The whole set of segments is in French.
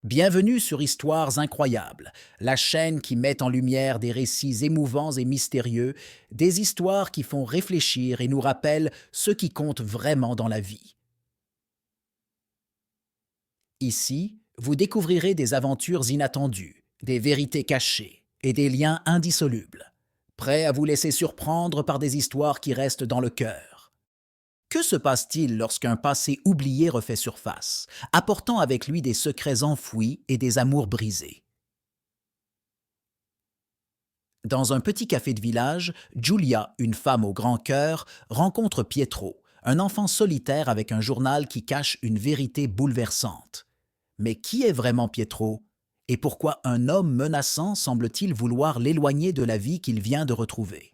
Bienvenue sur Histoires incroyables, la chaîne qui met en lumière des récits émouvants et mystérieux, des histoires qui font réfléchir et nous rappellent ce qui compte vraiment dans la vie. Ici, vous découvrirez des aventures inattendues, des vérités cachées et des liens indissolubles, prêts à vous laisser surprendre par des histoires qui restent dans le cœur. Que se passe-t-il lorsqu'un passé oublié refait surface, apportant avec lui des secrets enfouis et des amours brisés? Dans un petit café de village, Giulia, une femme au grand cœur, rencontre Pietro, un enfant solitaire avec un journal qui cache une vérité bouleversante. Mais qui est vraiment Pietro? Et pourquoi un homme menaçant semble-t-il vouloir l'éloigner de la vie qu'il vient de retrouver?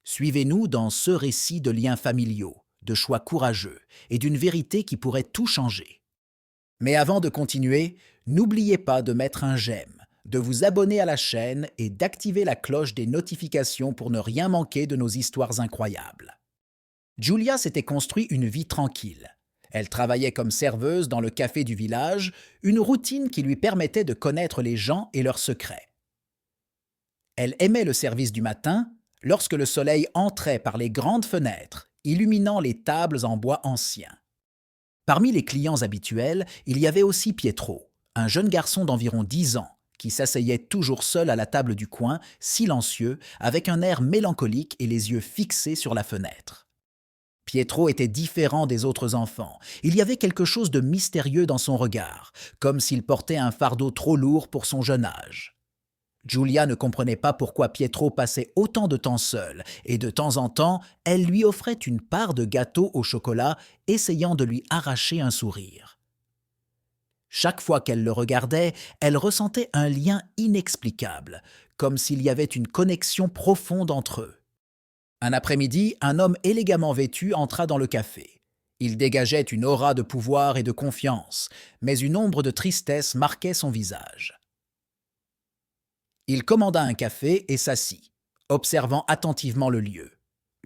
Suivez-nous dans ce récit de liens familiaux, de choix courageux et d'une vérité qui pourrait tout changer. Mais avant de continuer, n'oubliez pas de mettre un j'aime, de vous abonner à la chaîne et d'activer la cloche des notifications pour ne rien manquer de nos histoires incroyables. Giulia s'était construit une vie tranquille. Elle travaillait comme serveuse dans le café du village, une routine qui lui permettait de connaître les gens et leurs secrets. Elle aimait le service du matin, lorsque le soleil entrait par les grandes fenêtres, illuminant les tables en bois ancien. Parmi les clients habituels, il y avait aussi Pietro, un jeune garçon d'environ 10 ans, qui s'asseyait toujours seul à la table du coin, silencieux, avec un air mélancolique et les yeux fixés sur la fenêtre. Pietro était différent des autres enfants. Il y avait quelque chose de mystérieux dans son regard, comme s'il portait un fardeau trop lourd pour son jeune âge. Giulia ne comprenait pas pourquoi Pietro passait autant de temps seul, et de temps en temps, elle lui offrait une part de gâteau au chocolat, essayant de lui arracher un sourire. Chaque fois qu'elle le regardait, elle ressentait un lien inexplicable, comme s'il y avait une connexion profonde entre eux. Un après-midi, un homme élégamment vêtu entra dans le café. Il dégageait une aura de pouvoir et de confiance, mais une ombre de tristesse marquait son visage. Il commanda un café et s'assit, observant attentivement le lieu.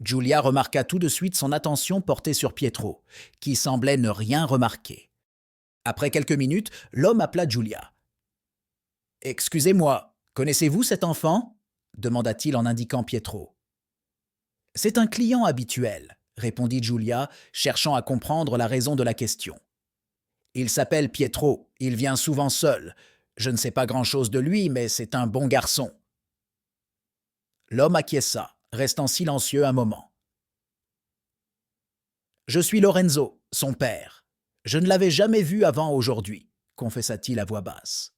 Giulia remarqua tout de suite son attention portée sur Pietro, qui semblait ne rien remarquer. Après quelques minutes, l'homme appela Giulia. « Excusez-moi, connaissez-vous cet enfant ?» demanda-t-il en indiquant Pietro. « C'est un client habituel, » répondit Giulia, cherchant à comprendre la raison de la question. « Il s'appelle Pietro, il vient souvent seul. Je ne sais pas grand-chose de lui, mais c'est un bon garçon. » L'homme acquiesça, restant silencieux un moment. « Je suis Lorenzo, son père. Je ne l'avais jamais vu avant aujourd'hui, » confessa-t-il à voix basse.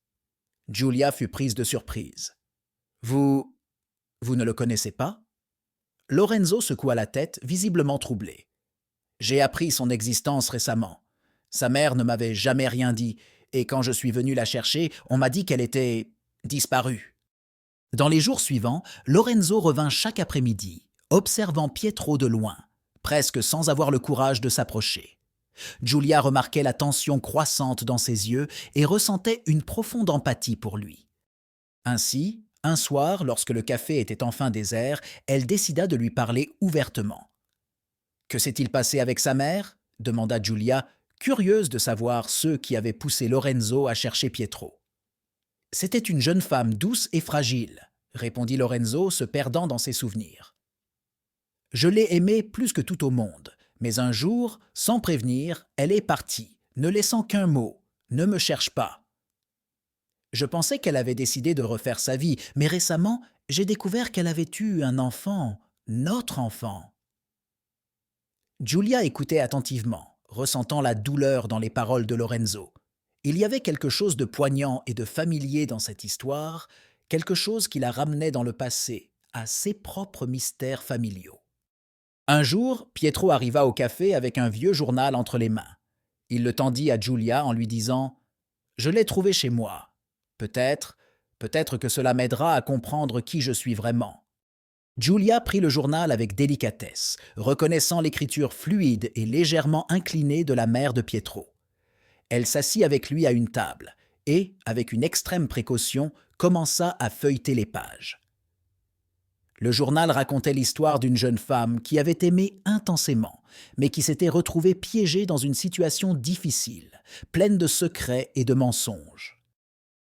Giulia fut prise de surprise. « Vous ne le connaissez pas ?» Lorenzo secoua la tête, visiblement troublé. « J'ai appris son existence récemment. Sa mère ne m'avait jamais rien dit, et quand je suis venu la chercher, on m'a dit qu'elle était disparue. » Dans les jours suivants, Lorenzo revint chaque après-midi, observant Pietro de loin, presque sans avoir le courage de s'approcher. Giulia remarquait la tension croissante dans ses yeux et ressentait une profonde empathie pour lui. Ainsi, un soir, lorsque le café était enfin désert, elle décida de lui parler ouvertement. « Que s'est-il passé avec sa mère ?» demanda Giulia, curieuse de savoir ceux qui avaient poussé Lorenzo à chercher Pietro. « C'était une jeune femme douce et fragile, » répondit Lorenzo, se perdant dans ses souvenirs. « Je l'ai aimée plus que tout au monde, mais un jour, sans prévenir, elle est partie, ne laissant qu'un mot, ne me cherche pas. Je pensais qu'elle avait décidé de refaire sa vie, mais récemment, j'ai découvert qu'elle avait eu un enfant, notre enfant. » Giulia écoutait attentivement, ressentant la douleur dans les paroles de Lorenzo. Il y avait quelque chose de poignant et de familier dans cette histoire, quelque chose qui la ramenait dans le passé, à ses propres mystères familiaux. Un jour, Pietro arriva au café avec un vieux journal entre les mains. Il le tendit à Giulia en lui disant « Je l'ai trouvé chez moi. Peut-être que cela m'aidera à comprendre qui je suis vraiment. » Giulia prit le journal avec délicatesse, reconnaissant l'écriture fluide et légèrement inclinée de la mère de Pietro. Elle s'assit avec lui à une table et, avec une extrême précaution, commença à feuilleter les pages. Le journal racontait l'histoire d'une jeune femme qui avait aimé intensément, mais qui s'était retrouvée piégée dans une situation difficile. pleine de secrets et de mensonges.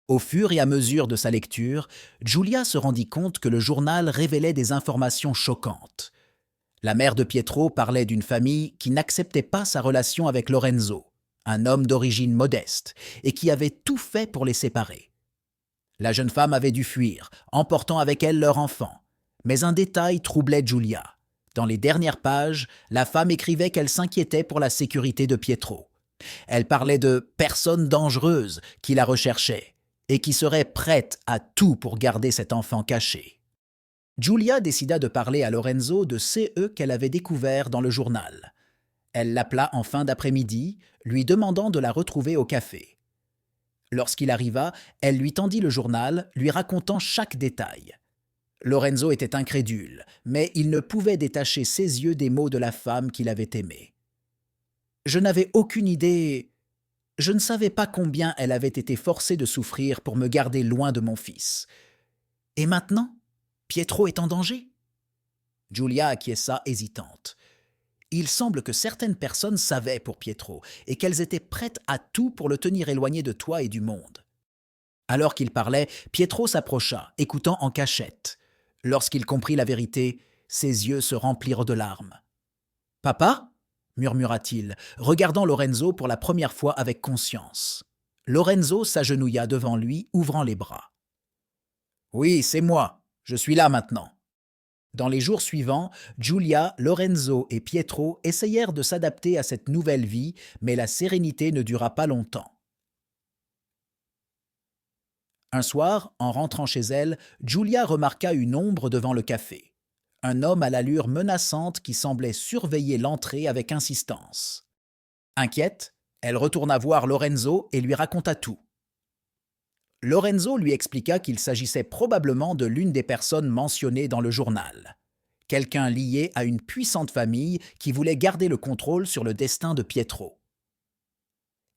Au fur et à mesure de sa lecture, Giulia se rendit compte que le journal révélait des informations choquantes. La mère de Pietro parlait d'une famille qui n'acceptait pas sa relation avec Lorenzo, un homme d'origine modeste, et qui avait tout fait pour les séparer. La jeune femme avait dû fuir, emportant avec elle leur enfant. Mais un détail troublait Giulia. Dans les dernières pages, la femme écrivait qu'elle s'inquiétait pour la sécurité de Pietro. Elle parlait de personnes dangereuses qui la recherchaient et qui seraient prêtes à tout pour garder cet enfant caché. Giulia décida de parler à Lorenzo de CE qu'elle avait découvert dans le journal. Elle l'appela en fin d'après-midi, lui demandant de la retrouver au café. Lorsqu'il arriva, elle lui tendit le journal, lui racontant chaque détail. Lorenzo était incrédule, mais il ne pouvait détacher ses yeux des mots de la femme qu'il avait aimée. Je n'avais aucune idée. Je ne savais pas combien elle avait été forcée de souffrir pour me garder loin de mon fils. Et maintenant, Pietro est en danger? Giulia acquiesça hésitante. Il semble que certaines personnes savaient pour Pietro et qu'elles étaient prêtes à tout pour le tenir éloigné de toi et du monde. Alors qu'il parlait, Pietro s'approcha, écoutant en cachette. Lorsqu'il comprit la vérité, ses yeux se remplirent de larmes. « Papa » murmura-t-il, regardant Lorenzo pour la première fois avec conscience. Lorenzo s'agenouilla devant lui, ouvrant les bras. « Oui, c'est moi. Je suis là maintenant. » Dans les jours suivants, Giulia, Lorenzo et Pietro essayèrent de s'adapter à cette nouvelle vie, mais la sérénité ne dura pas longtemps. Un soir, en rentrant chez elle, Giulia remarqua une ombre devant le café. Un homme à l'allure menaçante qui semblait surveiller l'entrée avec insistance. Inquiète, elle retourna voir Lorenzo et lui raconta tout. Lorenzo lui expliqua qu'il s'agissait probablement de l'une des personnes mentionnées dans le journal. Quelqu'un lié à une puissante famille qui voulait garder le contrôle sur le destin de Pietro.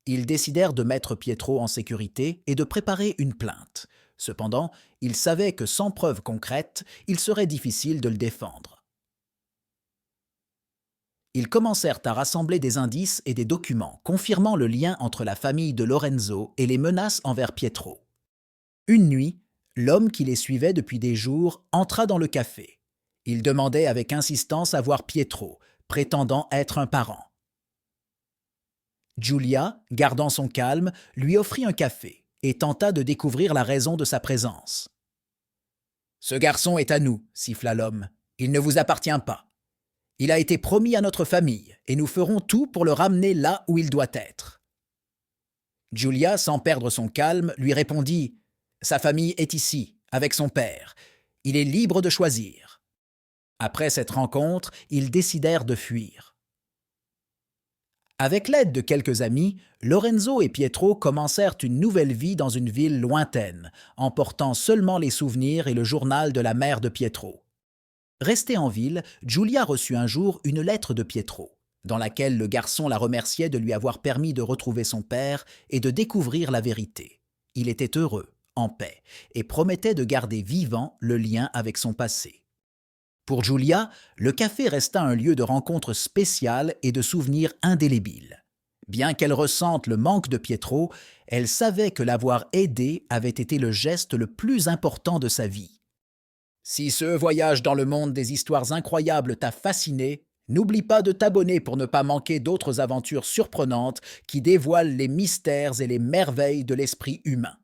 Ils décidèrent de mettre Pietro en sécurité et de préparer une plainte. Cependant, ils savaient que sans preuves concrètes, il serait difficile de le défendre. Ils commencèrent à rassembler des indices et des documents confirmant le lien entre la famille de Lorenzo et les menaces envers Pietro. Une nuit, l'homme qui les suivait depuis des jours entra dans le café. Il demandait avec insistance à voir Pietro, prétendant être un parent. Giulia, gardant son calme, lui offrit un café et tenta de découvrir la raison de sa présence. « Ce garçon est à nous, » siffla l'homme. « Il ne vous appartient pas. Il a été promis à notre famille et nous ferons tout pour le ramener là où il doit être. » Giulia, sans perdre son calme, lui répondit « Sa famille est ici, avec son père. Il est libre de choisir. » Après cette rencontre, ils décidèrent de fuir. Avec l'aide de quelques amis, Lorenzo et Pietro commencèrent une nouvelle vie dans une ville lointaine, emportant seulement les souvenirs et le journal de la mère de Pietro. Restée en ville, Giulia reçut un jour une lettre de Pietro, dans laquelle le garçon la remerciait de lui avoir permis de retrouver son père et de découvrir la vérité. Il était heureux, en paix, et promettait de garder vivant le lien avec son passé. Pour Giulia, le café resta un lieu de rencontre spécial et de souvenirs indélébiles. Bien qu'elle ressente le manque de Pietro, elle savait que l'avoir aidé avait été le geste le plus important de sa vie. Si ce voyage dans le monde des histoires incroyables t'a fasciné, n'oublie pas de t'abonner pour ne pas manquer d'autres aventures surprenantes qui dévoilent les mystères et les merveilles de l'esprit humain.